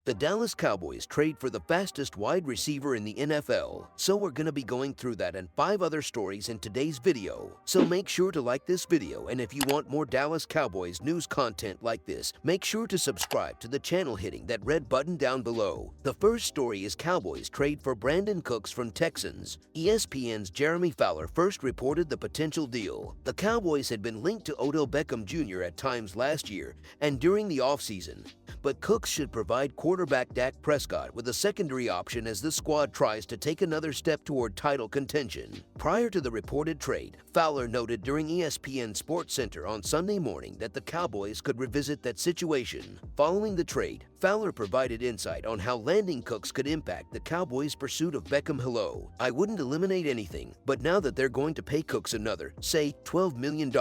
The Dallas Cowboys trade for the fastest wide receiver in the NFL. So we're going to be going through that and 5 other stories in today's video. So make sure to like this video, and if you want more Dallas Cowboys news content like this, make sure to subscribe to the channel hitting that red button down below. The first story is Cowboys trade for Brandin Cooks from Texans. ESPN's Jeremy Fowler first reported the potential deal. The Cowboys had been linked to Odell Beckham Jr. at times last year and during the offseason, but Cooks should provide quarterback Dak Prescott with a secondary option as the squad tries to take another step toward title contention. Prior to the reported trade, Fowler noted during ESPN SportsCenter on Sunday morning that the Cowboys could revisit that situation. Following the trade, Fowler provided insight on how landing Cooks could impact the Cowboys' pursuit of Beckham. Hello, I wouldn't eliminate anything, but now that they're going to pay Cooks another, say, $12 million,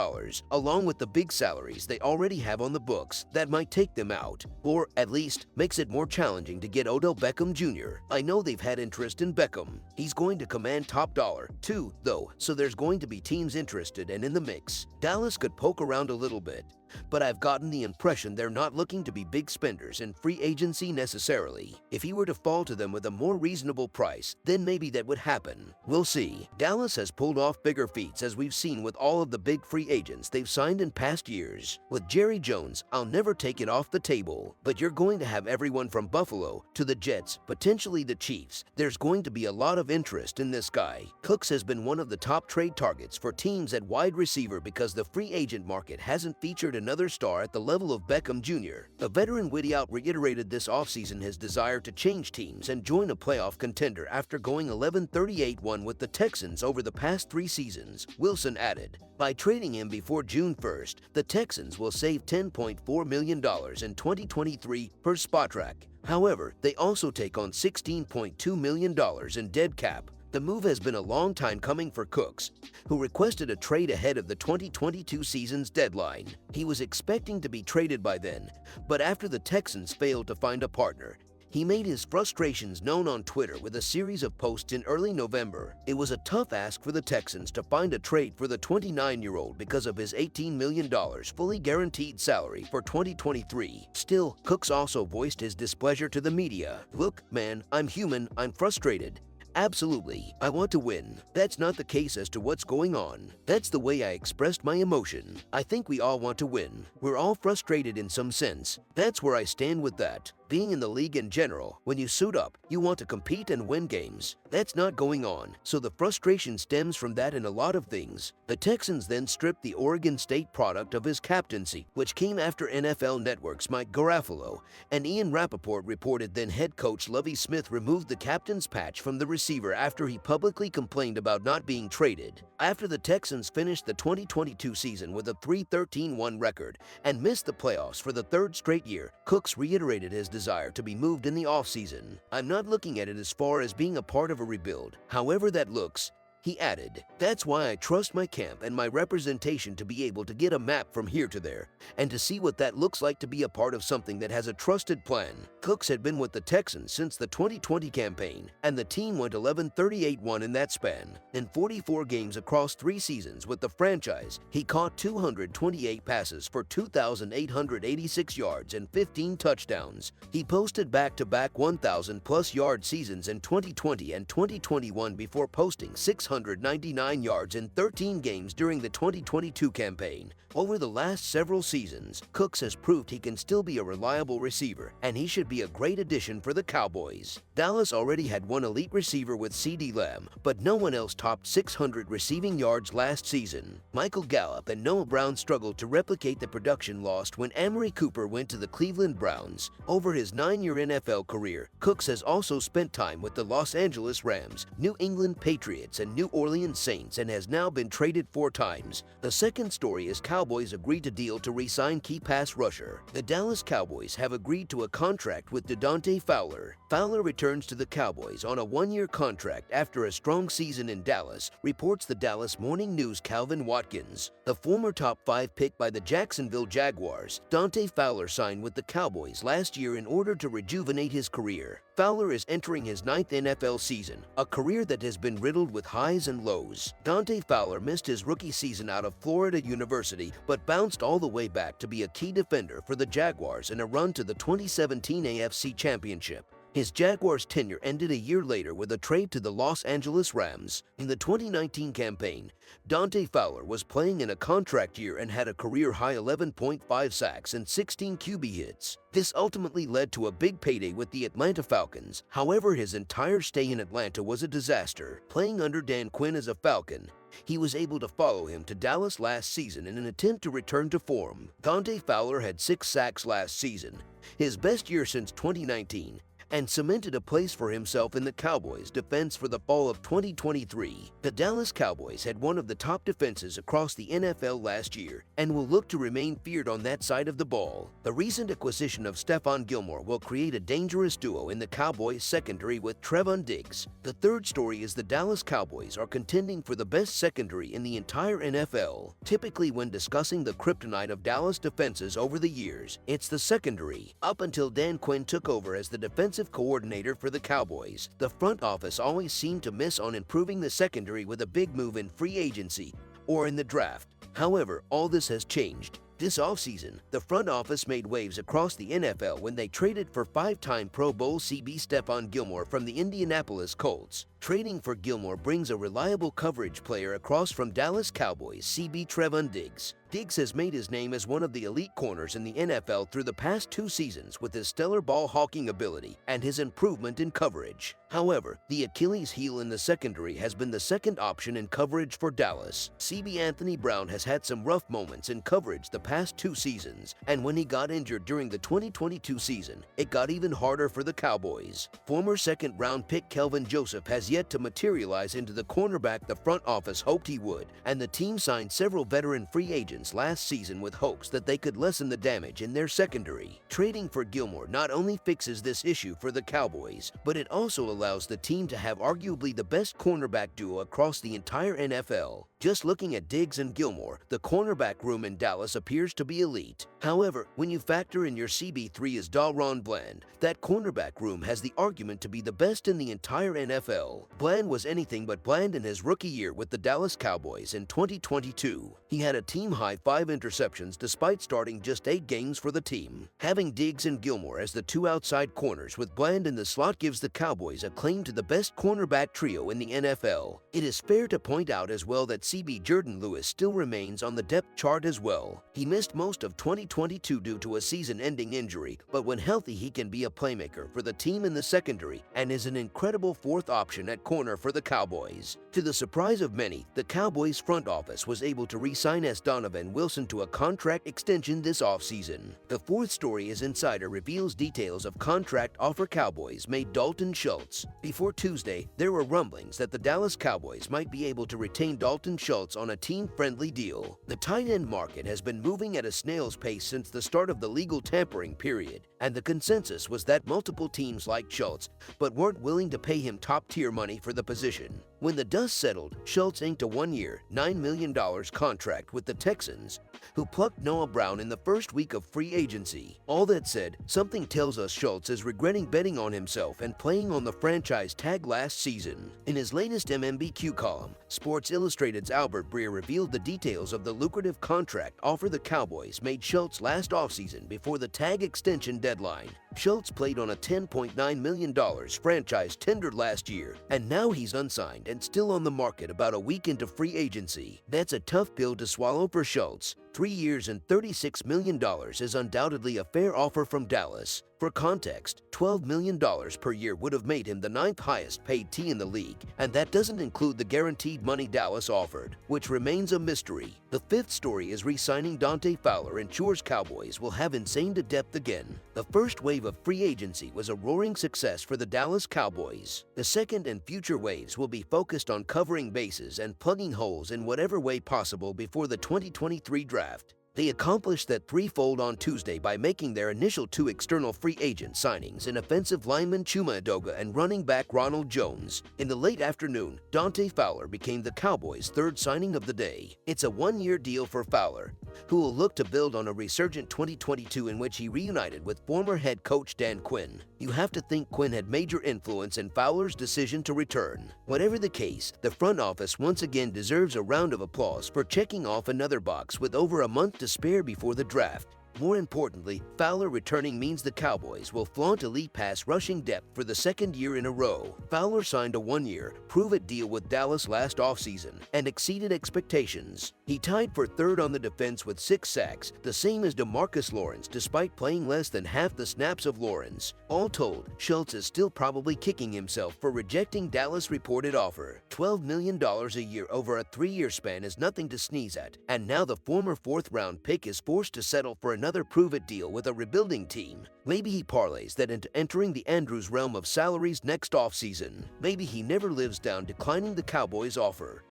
along with the big salaries they already have on the books, that might take them out, or at least makes it more challenging to get Odell Beckham Jr. I know they've had interest in Beckham. He's going to command top dollar, too, though, so there's going to be teams interested and in the mix. Dallas could poke around a little bit, but I've gotten the impression they're not looking to be big spenders in free agency necessarily. If he were to fall to them with a more reasonable price, then maybe that would happen. We'll see. Dallas has pulled off bigger feats, as we've seen with all of the big free agents they've signed in past years. With Jerry Jones, I'll never take it off the table, but you're going to have everyone from Buffalo to the Jets, potentially the Chiefs. There's going to be a lot of interest in this guy. Cooks has been one of the top trade targets for teams at wide receiver because the free agent market hasn't featured another star at the level of Beckham Jr. The veteran Whittier reiterated this offseason his desire to change teams and join a playoff contender after going 11-38-1 with the Texans over the past 3 seasons. Wilson added, by trading him before June 1st, the Texans will save $10.4 million in 2023 per Spotrac. However, they also take on $16.2 million in dead cap. The move has been a long time coming for Cooks, who requested a trade ahead of the 2022 season's deadline. He was expecting to be traded by then, but after the Texans failed to find a partner, he made his frustrations known on Twitter with a series of posts in early November. It was a tough ask for the Texans to find a trade for the 29-year-old because of his $18 million fully guaranteed salary for 2023. Still, Cooks also voiced his displeasure to the media. Look, man, I'm human, I'm frustrated. Absolutely, I want to win. That's not the case as to what's going on. That's the way I expressed my emotion. I think we all want to win. We're all frustrated in some sense. That's where I stand with that. Being in the league in general, when you suit up, you want to compete and win games. That's not going on, so the frustration stems from that in a lot of things. The Texans then stripped the Oregon State product of his captaincy, which came after NFL Network's Mike Garafolo, and Ian Rappaport reported then head coach Lovie Smith removed the captain's patch from the receiver after he publicly complained about not being traded. After the Texans finished the 2022 season with a 3-13-1 record and missed the playoffs for the 3rd straight year, Cooks reiterated his desire to be moved in the offseason. I'm not looking at it as far as being a part of a rebuild, however that looks. He added, that's why I trust my camp and my representation to be able to get a map from here to there, and to see what that looks like to be a part of something that has a trusted plan. Cooks had been with the Texans since the 2020 campaign, and the team went 11-38-1 in that span. In 44 games across 3 seasons with the franchise, he caught 228 passes for 2,886 yards and 15 touchdowns. He posted back-to-back 1,000-plus yard seasons in 2020 and 2021 before posting 699 yards in 13 games during the 2022 campaign. Over the last several seasons, Cooks has proved he can still be a reliable receiver, and he should be a great addition for the Cowboys. Dallas already had one elite receiver with CeeDee Lamb, but no one else topped 600 receiving yards last season. Michael Gallup and Noah Brown struggled to replicate the production lost when Amari Cooper went to the Cleveland Browns. Over his 9-year NFL career, Cooks has also spent time with the Los Angeles Rams, New England Patriots, and New Orleans Saints, and has now been traded 4 times. The second story is Cowboys agreed to deal to re-sign key pass rusher. The Dallas Cowboys have agreed to a contract with Dante Fowler. Fowler returns to the Cowboys on a 1-year contract after a strong season in Dallas, reports the Dallas Morning News' Calvin Watkins. The former top 5 pick by the Jacksonville Jaguars, Dante Fowler signed with the Cowboys last year in order to rejuvenate his career. Fowler is entering his 9th NFL season, a career that has been riddled with high highs and lows. Dante Fowler missed his rookie season out of Florida University, but bounced all the way back to be a key defender for the Jaguars in a run to the 2017 AFC Championship. His Jaguars tenure ended a year later with a trade to the Los Angeles Rams. In the 2019 campaign, Dante Fowler was playing in a contract year and had a career-high 11.5 sacks and 16 QB hits. This ultimately led to a big payday with the Atlanta Falcons. However, his entire stay in Atlanta was a disaster. Playing under Dan Quinn as a Falcon, he was able to follow him to Dallas last season in an attempt to return to form. Dante Fowler had 6 sacks last season, his best year since 2019, and cemented a place for himself in the Cowboys' defense for the fall of 2023. The Dallas Cowboys had one of the top defenses across the NFL last year and will look to remain feared on that side of the ball. The recent acquisition of Stephon Gilmore will create a dangerous duo in the Cowboys' secondary with Trevon Diggs. The third story is the Dallas Cowboys are contending for the best secondary in the entire NFL. Typically, when discussing the kryptonite of Dallas defenses over the years, it's the secondary. Up until Dan Quinn took over as the defensive coordinator for the Cowboys, the front office always seemed to miss on improving the secondary with a big move in free agency or in the draft. However, all this has changed. This offseason, the front office made waves across the NFL when they traded for 5-time Pro Bowl CB Stephon Gilmore from the Indianapolis Colts. Trading for Gilmore brings a reliable coverage player across from Dallas Cowboys CB Trevon Diggs. Diggs has made his name as one of the elite corners in the NFL through the past 2 seasons with his stellar ball-hawking ability and his improvement in coverage. However, the Achilles heel in the secondary has been the second option in coverage for Dallas. CB Anthony Brown has had some rough moments in coverage the past 2 seasons, and when he got injured during the 2022 season, it got even harder for the Cowboys. Former second-round pick Kelvin Joseph has yet to materialize into the cornerback the front office hoped he would, and the team signed several veteran free agents last season with hopes that they could lessen the damage in their secondary. Trading for Gilmore not only fixes this issue for the Cowboys, but it also allows the team to have arguably the best cornerback duo across the entire NFL. Just looking at Diggs and Gilmore, the cornerback room in Dallas appears to be elite. However, when you factor in your CB3 as Dalron Bland, that cornerback room has the argument to be the best in the entire NFL. Bland was anything but bland in his rookie year with the Dallas Cowboys in 2022. He had a team-high 5 interceptions despite starting just 8 games for the team. Having Diggs and Gilmore as the 2 outside corners with Bland in the slot gives the Cowboys a claim to the best cornerback trio in the NFL. It is fair to point out as well that CB Jordan Lewis still remains on the depth chart as well. He missed most of 2022 due to a season-ending injury, but when healthy he can be a playmaker for the team in the secondary and is an incredible 4th option at corner for the Cowboys. To the surprise of many, the Cowboys front office was able to re-sign Donovan Wilson to a contract extension this offseason. The 4th story is Insider reveals details of contract offer Cowboys made Dalton Schultz. Before Tuesday, there were rumblings that the Dallas Cowboys might be able to retain Dalton Schultz on a team-friendly deal. The tight end market has been moving at a snail's pace since the start of the legal tampering period, and the consensus was that multiple teams liked Schultz but weren't willing to pay him top-tier money for the position. When the dust settled, Schultz inked a 1-year, $9 million contract with the Texans, who plucked Noah Brown in the first week of free agency. All that said, something tells us Schultz is regretting betting on himself and playing on the franchise tag last season. In his latest MMBQ column, Sports Illustrated's Albert Breer revealed the details of the lucrative contract offer the Cowboys made Schultz last offseason before the tag extension deadline. Schultz played on a $10.9 million franchise tender last year, and now he's unsigned and still on the market about a week into free agency. That's a tough pill to swallow for Schultz. 3 years and $36 million is undoubtedly a fair offer from Dallas. For context, $12 million per year would have made him the 9th highest paid T in the league, and that doesn't include the guaranteed money Dallas offered, which remains a mystery. The 5th story is re-signing Dante Fowler ensures Cowboys will have insane depth again. The first wave of free agency was a roaring success for the Dallas Cowboys. The second and future waves will be focused on covering bases and plugging holes in whatever way possible before the 2023 draft. They accomplished that threefold on Tuesday by making their initial two external free agent signings in offensive lineman Chuma Edoga and running back Ronald Jones. In the late afternoon, Dante Fowler became the Cowboys' third signing of the day. It's a one-year deal for Fowler, who will look to build on a resurgent 2022 in which he reunited with former head coach Dan Quinn. You have to think Quinn had major influence in Fowler's decision to return. Whatever the case, the front office once again deserves a round of applause for checking off another box with over a month to spare before the draft. More importantly, Fowler returning means the Cowboys will flaunt elite pass rushing depth for the second year in a row. Fowler signed a one-year, prove-it deal with Dallas last offseason and exceeded expectations. He tied for third on the defense with 6 sacks, the same as DeMarcus Lawrence despite playing less than half the snaps of Lawrence. All told, Schultz is still probably kicking himself for rejecting Dallas' reported offer. $12 million a year over a 3-year span is nothing to sneeze at, and now the former 4th-round pick is forced to settle for another prove-it deal with a rebuilding team. Maybe he parlays that into entering the Andrews realm of salaries next offseason. Maybe he never lives down declining the Cowboys' offer.